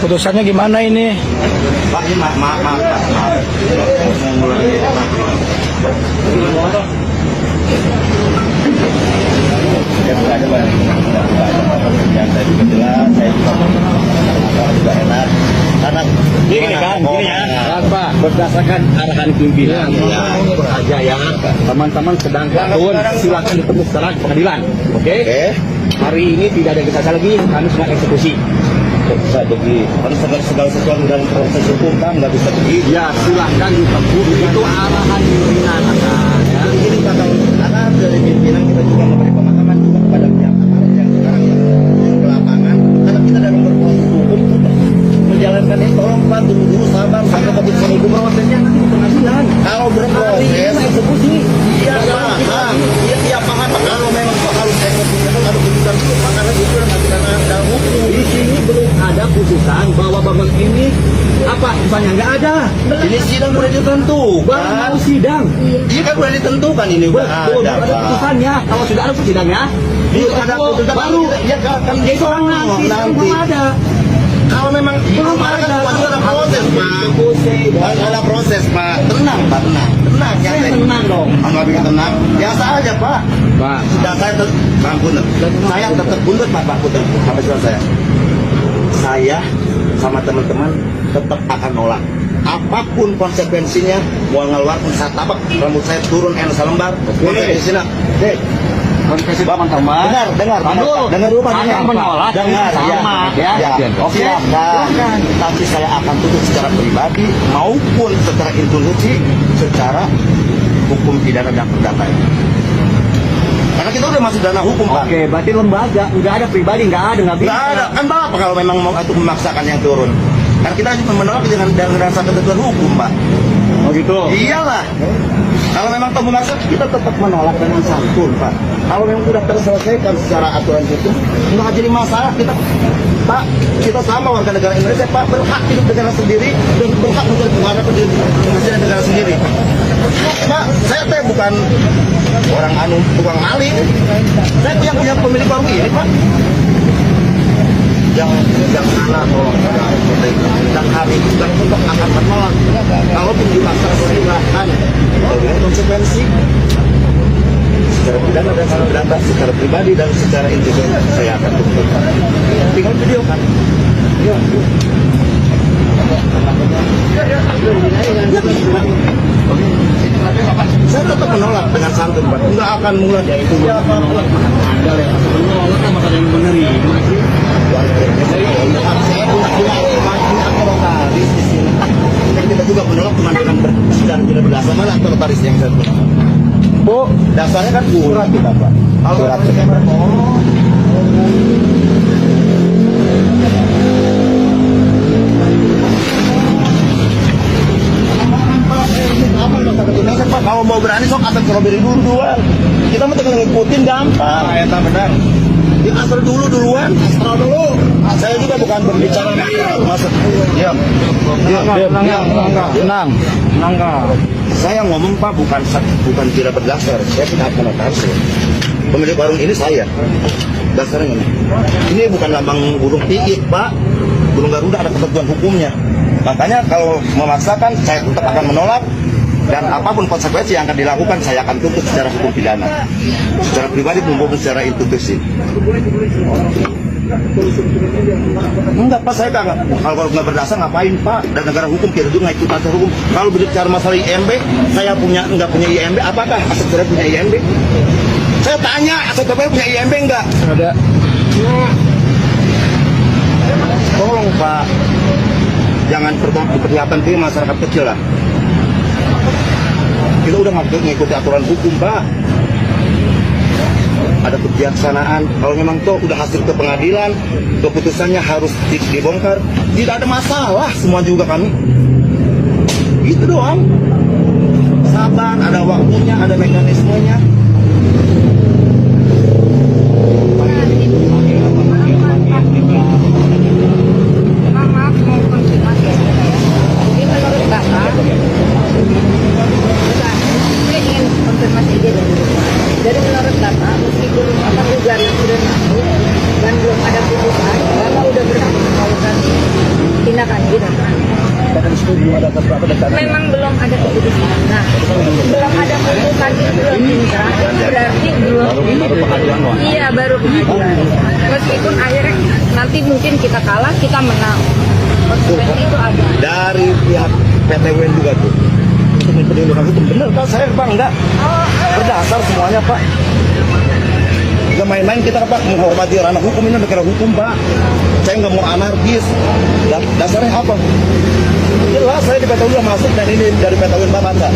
Keputusannya gimana ini? Pak, ini maaf. Ya, ada banyak yang saya juga jelas, saya juga enak. Karena gini ya, Pak, berdasarkan arahan pimpinan aja ya, teman-teman sedang katun, silakan ditemu secara pengadilan, oke? Hari ini tidak ada kisah lagi, kami sedang eksekusi. Bisa begitu, harus segala sesuatu dalam proses hukum kan nggak bisa begitu. Ya silahkan ditempuh, itu arahan pimpinan ya. Ini karena dari pimpinan kita juga memberi pemahaman juga kepada pihak aparat yang sekarang yang ke lapangan, karena kita dalam berproses hukum untuk menjalankan ini. Tolong Pak, tunggu dulu, sabar sampai keputusan hukum, prosesnya nanti di pengadilan. Kalau berproses eksekusi, iya paham, iya paham. Kalau memang harus eksekusi itu harus keputusan dulu, karena itu nanti karena ada hukum. Di sini belum ada putusan bahwa bangun ini apa misalnya nggak ada. Ini sidang sudah ditentukan. Baru sidang. Iya kan sudah ditentukan ini udah Betul, ada. ada putusannya. Kalau sudah ada sidangnya, Iya ada putusan baru. Ya kan Itu orang nanti belum ada. Kalau memang Belum ada. ada proses Pak. Ada proses Pak. Tenang Pak, tenang. Tenang ya. Saya tenang dong. Nggak bikin tenang. Biasa aja Pak. Pak. Sudah saya Bang Punten. Saya tetap buntut Pak Punten. Sampai selesai saya. Saya sama teman-teman tetap akan nolak. Apapun konsekuensinya, mau ngeluarin saya tabak, rambut saya turun selembar. Konsekuensinya, Konfesi teman-teman. dengar dulu Pak. Saya menolak. Dengar sama ya. Oke, silakan. Tapi saya akan tutup secara pribadi maupun secara institusi, secara hukum pidana dan perdata. Karena kita udah masuk dana hukum Pak. Oke, berarti lembaga nggak ada pribadi, nggak bisa. Nggak ada. Kan Bapak kalau memang mau itu memaksakan yang turun. Karena kita hanya menolak dengan rasa ketentuan hukum Pak. Oh gitu. Iyalah. Kalau memang tamu maksud, kita tetap menolak dengan santun, Pak. Kalau memang sudah terselesaikan secara aturan hukum, nggak jadi masalah kita. Pak, kita sama warga negara Indonesia, Pak, berhak hidup negara sendiri dan berhak untuk menghadapi penghasilan negara sendiri. Pak, saya teh bukan orang tukang maling. Saya yang punya pemilik warung ini, Pak. Yang mana tolong dan hari kita tetap akan menolak. Kalaupun dipaksa silahkan. Dengan konsekuensi secara pidana dan secara perdata, secara pribadi dan secara institusi saya akan tuntut. Tinggal video kan. Saya tetap menolak dengan santun, Pak. Enggak akan mulai ya itu. Menolak sama yang menerima sih. Saya notaris di sini. Kita juga menolak cuma dengan bersidang tidak berdasar. Mana notaris yang saya tolak? Bu, dasarnya kan surat kita Pak. Surat kita. Pak, kalau mau berani sok asal strawberry duluan. Kita mau tinggal ngikutin gampang. Ya benar. Ya asal duluan. Asal dulu. Saya juga bukan berbicara masuk. Ya. Tenang. Saya ngomong Pak bukan tidak berdasar. Saya tidak akan notaris. Pemilik warung ini saya. Dasarnya ini bukan lambang burung piik Pak. Burung Garuda ada ketentuan hukumnya. Makanya kalau memaksakan saya tetap akan menolak. Dan apapun konsekuensi yang akan dilakukan, saya akan tuntut secara hukum pidana, secara pribadi maupun secara institusi. Enggak Pak, saya kagak. Kalau nggak berdasar ngapain Pak? Dan negara hukum kita juga ikut atur hukum. Kalau berbicara masalah IMB, saya nggak punya IMB. Apakah aset saya punya IMB? Saya tanya, aset saya punya IMB nggak? Ada. Tolong Pak, jangan diperlihatkan ke masyarakat kecil lah. Kita udah ngikuti aturan hukum Pak. Ada kebijaksanaan. Kalau memang toh udah hasil ke pengadilan, keputusannya harus dibongkar, tidak ada masalah. Semua juga kami. Gitu doang. Sabar, ada waktunya, ada mekanismenya. Maaf, mau konfirmasi ya saya. Jadi menurut Bapak, saya ingin konfirmasi aja dulu. Jadi menurut Bapak, meskipun dugaan yang sudah masuk dan belum ada putusan, Bapak udah berhak melakukan Nah, belum ada putusan belum inkrah, berarti belum. Baru pengadilan doang. Iya, baru pengadilan. Meskipun akhirnya nanti mungkin kita kalah, kita menang. Konsekuensi itu ada. Dari pihak PT UN juga tuh untuk perlindungan hukum. Bener Pak, saya Pak enggak berdasar semuanya Pak. Gak main-main kita Pak, menghormati ranah hukum, ini negara hukum Pak. Saya nggak mau anarkis. Dasarnya apa? Jelas saya di PT UN masuk dan ini dari PT UN Pak.